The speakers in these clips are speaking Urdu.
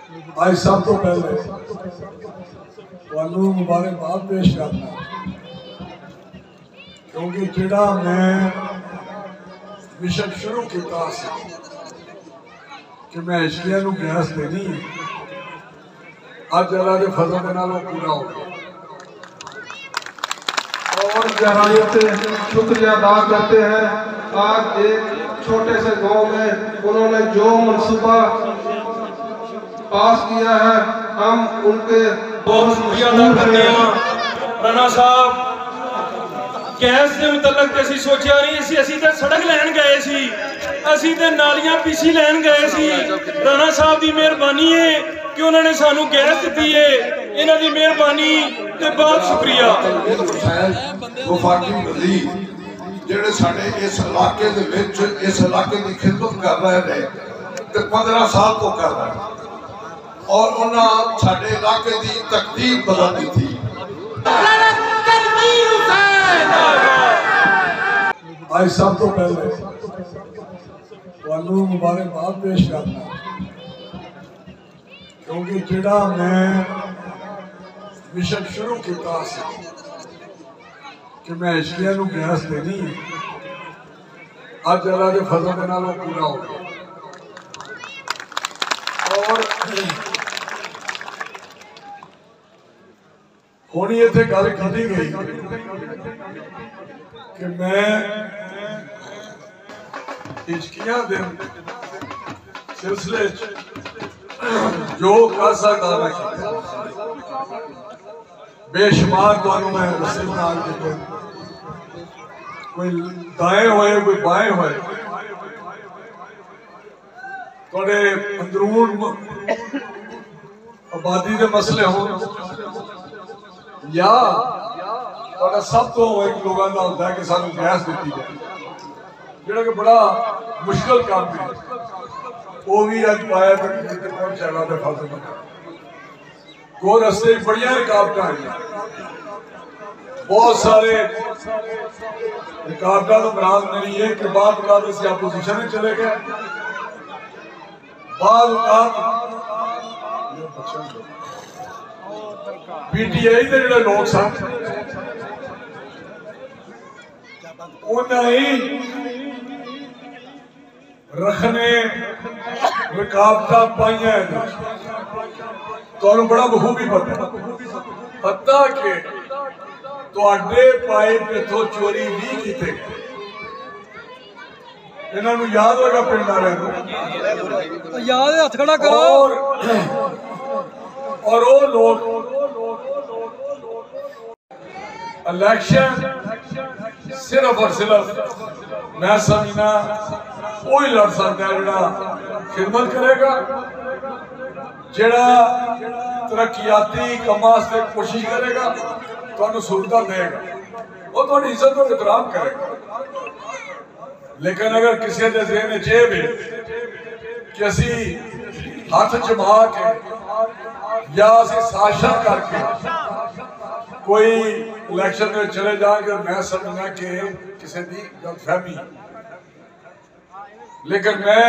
آج سب تو پہلے تھانوں مبارکباد پیش کرنا کیونکہ جڑا میں مشن شروع کیتا سی کہ میں عشقیاں نو گیس دینی آج اللہ کے فضل کے نالوں پورا ہو گیا اور گہرائی سے شکریہ ادا کرتے ہیں۔ آج ایک چھوٹے سے گاؤں میں انہوں نے جو منصوبہ پاس کیا ہے ہم ان کے بہت شکریہ ادا کرتے ہیں۔ رانا صاحب گیس کے متعلق اسی سوچیا نہیں اسی تے سڑک لین گئے سی اسی تے نالیاں پیسی لین گئے سی۔ رانا صاحب دی مہربانی ہے کہ انہوں نے سانو گیس دیتی ہے، انہوں دی مہربانی تے بہت شکریہ۔ وفاقی وزیر جڑے ساڈے اس علاقے دے وچ اس علاقے دی خدمت کر رہے ہیں تے 15 سال تو کر رہے ہیں اور انہاں ساڈے علاقے دی تقدیر بدل دی تھی۔ آج سب تو پہلے تھانوں مبارکباد پیش کرنا کیونکہ جڑا میں مشن شروع کیتا سی کہ میں عشقیاں نو گیس دینی آج اللہ کے فضل کے نالوں پورا ہو گیا اور ہونی ایتھے گل کی گئی کہ میں عشقیاں دے سلسلے جو کر سکتا میں کیا بے شمار تو میں رسول نال دیتے کوئی دائیں ہوئے کوئی بائیں ہوئے توڑے اندرون آبادی دے مسئلے ہوں یا توڑا سب تو ایک لوگاں دا ہوتا ہے کہ سانو گیس دیتی جائے جڑا کہ بڑا مشکل کام بھی وہ بھی آج پایا تک جتے پہنچ اللہ دے فضل میں کو رستے بڑیاں رکاوٹاں ہیں بہت سارے رکاوٹاں تو مراد نہیں ہے کہ بعض اوقات اسی اپوزیشن میں چلے گئے بعض اوقات پی ٹی آئی دے جڑے لوگ سن انہاں ہی رکھنے رکاوٹاں پائیاں ہیں تو انہوں بڑا بخوبی پتہ کہ تو اڈے پائے پہ تو چوری بھی کی تھے انہوں نے یاد ہوگا پڑھنا رہے دو یاد ہے ہتھ کھڑا کرو اور وہ لوگ الیکشن صرف اور صرف میں سمجھنا وہی لڑ سکتا ہے جڑا خدمت کرے گا جڑا ترقیاتی کماس سے کوشش کرے گا تو انہوں سہولتاں دے گا وہ تو انہوں عزت اور احترام کرے گا لیکن اگر کسی دے ذہن چاہے بھی کہ اسی ہاتھ جما کے یا اسی سازشاں کر کے کوئی الیکشن میں چلے جائیں گے میں سمجھنا کہ کسی دی غلط فہمی لیکن میں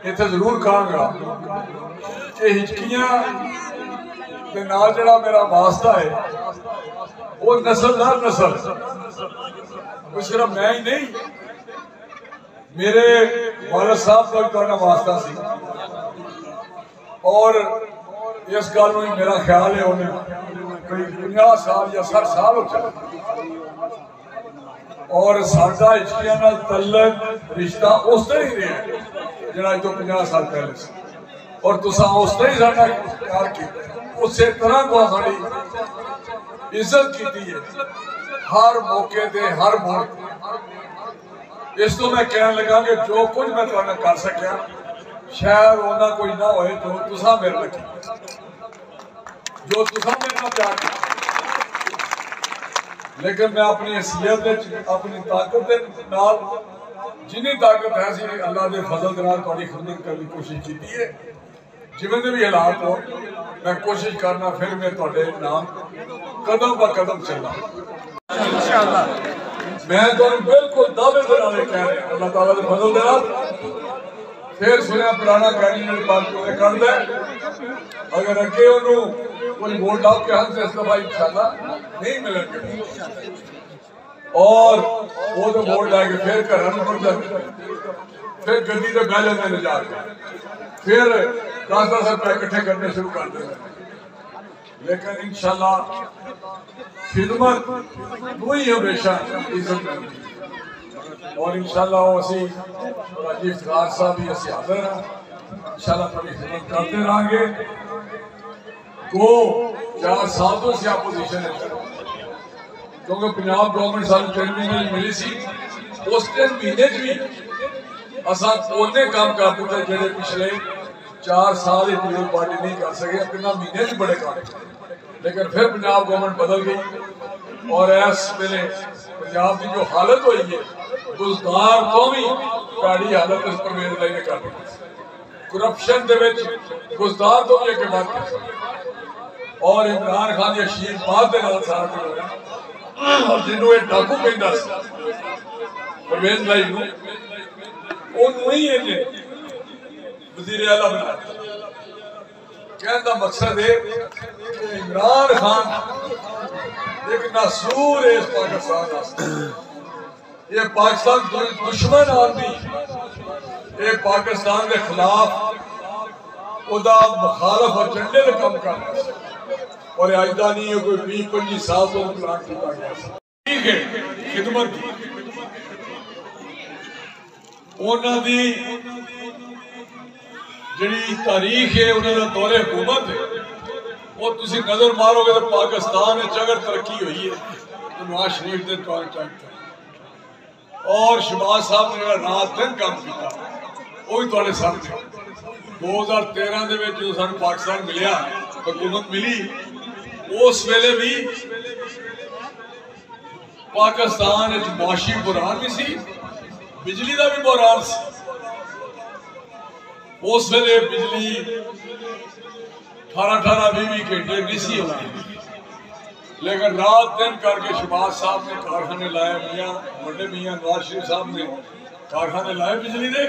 اتنے ضرور کہاں گا کہ ہچکیاں دے نال جڑا میرا واسطہ ہے وہ نسل در نسل وہ صرف میں ہی نہیں میرے والد صاحب کا بھی واسطہ سی اور اس گل میں میرا خیال ہے انہیں کوئی 50 سال یا 60 سال ہو چلے اور ساڈا عشقیاں نال تعلق رشتہ اس طرح ہی رہا جڑا تو 50 سال پہلے سے اور تساں اس طرح ہی ساڈا پیار کیتا اسی طرح کو ساڈی عزت کیتی ہے ہر موقع دے ہر موڑ اس تو میں کہنے لگا کہ جو کچھ میں تمہیں کر سکیا شاید ہونا کوئی نہ ہوئے جو تساں میرے لگی جو تساں میرے نہ پیار کی لیکن میں اپنی حیثیت اپنی طاقت دے نال جنی طاقت ہے سی اللہ دے فضل دے نال تہاڈی خدمت کرنے کی کوشش کیتی ہے جویں دے بھی حالات ہو میں کوشش کرنا پھر میں تہاڈے نام قدم با قدم چلنا انشاءاللہ میں تو بالکل دعوے دے نال کہہ رہا اللہ تعالیٰ دے فضل دے نال پھر سنیا پرانا کینڈیڈیٹ پارٹی نے کر دے اگر اگے انہوں کوئی ووٹ آپ کے حق سے استعفیٰ انشاءاللہ نہیں ملیں گے اور وہ تو ووٹ لائے گے پھر گھر پر جاتے پھر گدی سے بہ جاتے ہیں جا کے پھر 10-10 روپے اکٹھے کرنے شروع کر دیں لیکن انشاءاللہ خدمت وہی ہمیشہ عزت کرتی اور انشاءاللہ وہ اسی راجیو افتخار صاحب بھی اسی حاضر ہیں انشاءاللہ کبھی خدمت کرتے رہیں گے کو 4 سال سے اپوزیشن ہے کیونکہ پنجاب گورنمنٹ سال ٹریننگ میں ملی سی اس ٹائم مہینے بھی اساں کونے کام کرتے تھے جڑے پچھلے 4 سال ہی پیپل پارٹی نہیں کر سکے اتنا مہینے بھی بڑے کام لیکن پھر پنجاب گورنمنٹ بدل گئی اور اس ویلے پنجاب کی جو حالت ہوئی ہے بزدار قومی پیڑی حالت اس پر میرے لئے کر دی کرپشن دے وچ بزدار قومی کے بات کر اور عمران خان یا شیر بات دے نال سارا کر رہا اور جنہوں یہ ڈاکو کہندہ سی پرویز بھائی نو انہوں ہی ہے وزیر اعلیٰ بنا کہندہ مقصد ہے کہ عمران خان ایک ناسور ہے اس پاکستان آستے یہ پاکستان دشمن آدمی یہ پاکستان کے خلاف خدا مخالف اور جنڈے نے کم کرنا اور آئندہ نہیں ہے کوئی 20-25 سال تو پلان کیا گیا ٹھیک ہے خدمت دی انہوں دی جڑی تاریخ ہے انہوں نے دور حکومت ہے وہ تسی نظر مارو گے تو پاکستان میں اگر ترقی ہوئی ہے تو نواز شریف نے تو ٹائم اور شہباز صاحب نے رات دن کام کیا وہ بھی تھوڑے سامنے 2013 دے وچ جو سانو پاکستان ملیا حکومت ملی اس ویلے بھی پاکستان وچ معاشی بحران بھی سی بجلی دا بھی بحران سی اس ویلے بجلی 18-20 گھنٹے نہیں سی ہوتی لیکن رات دن کر کے شہباز صاحب نے کارخانے لائے میاں بڑے میاں نواز شریف صاحب نے کارخانے لائے بجلی دے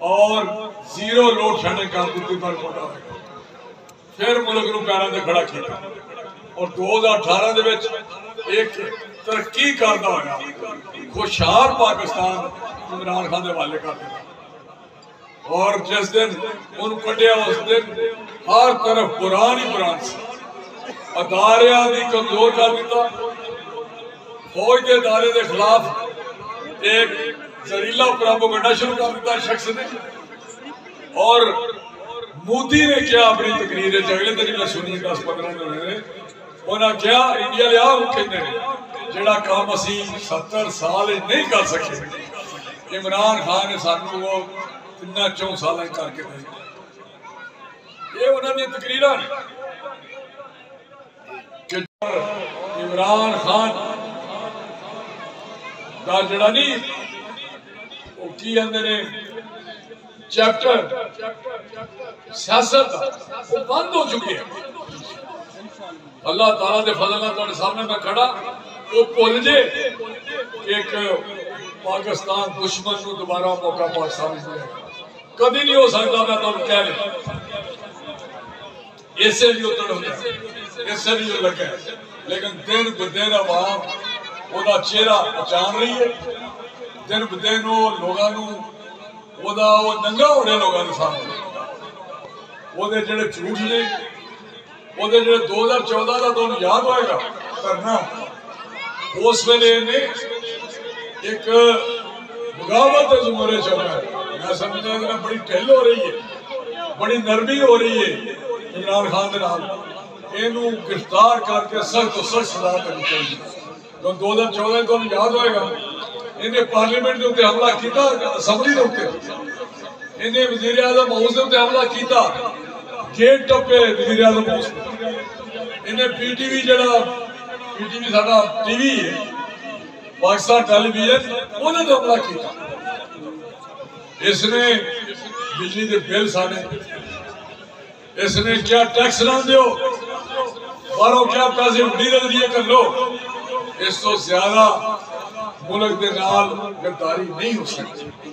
اور زیرو لوڈ شیڈنگ کر دیتی پر کوٹا ہوئے پھر ملک نو پیروں تے کھڑا کیتا اور 2018 دے وچ ایک ترقی کردا ہویا خوشحال پاکستان عمران خان دے حوالے کر دیتا اور جس دن ان کٹیا اس دن ہر طرف قرآن ہی قرآن سے اداریاں بھی کمزور کر دیتا فوج کے ادارے کے خلاف ایک زہریلا پروپیگنڈا شروع کر دیتا شخص نے اور مودی نے کیا اپنی تقریر اگلے دن میں سنی 10-15 دن نے انہاں کیا انڈیا لیا کہندے نے جڑا کام اسی 70 سال نہیں کر سکے عمران خان نے سانو وہ 3-4 سال کر کے دے یہ انہوں نے تقریرہ کہ عمران خان دا جڑا نہیں وہ کی اندر نے چیپٹر سیاست وہ بند ہو چکے ہیں اللہ تعالیٰ دے فضل اللہ تعالیٰ سامنے میں کھڑا وہ بھول جے ایک پاکستان دشمن کو دوبارہ موقع پاکستان میں کبھی نہیں ہو سکتا میں تو کہہ لیں اسے بھی اتر ہوتا ہے اسے بھی جو لگا ہے لیکن دن بدن عوام وہ دا چہرہ پہچان رہی ہے دن بدن وہ لوگانو وہ دا وہ ننگا ہو رہے لوگانو سامنے وہ دے جڑے جھوٹ نے وہ دے جڑے 2014 دا تو یاد ہوئے گا کرنا اس ویلے نے ایک بغاوت زمرے چل رہا ہے میں سمجھتا ہوں بڑی ٹھل ہو رہی ہے بڑی نرمی ہو رہی ہے عمران خان دے نال اینو گرفتار کر کے سخت و سخت سزا کرنی چاہیے 2014 تو یاد ہوئے گا انہیں پارلیمنٹ کے اوپر حملہ کیتا اسمبلی کے اوپر انہیں وزیر اعظم ہاؤس کے اوپر حملہ کیتا گیٹ ٹپے وزیر اعظم ہاؤس انہیں پی ٹی وی جڑا پی ٹی وی ساڈا ٹی وی ہے پاکستان ٹیلی ویژن انہیں تو حملہ کیتا اس نے بجلی دے بل سانے اس نے کیا ٹیکس نہ دیو باروں کیا پیسے بڑی نظریے کر لو اس تو زیادہ ملک دے نال غداری نہیں ہو سکتی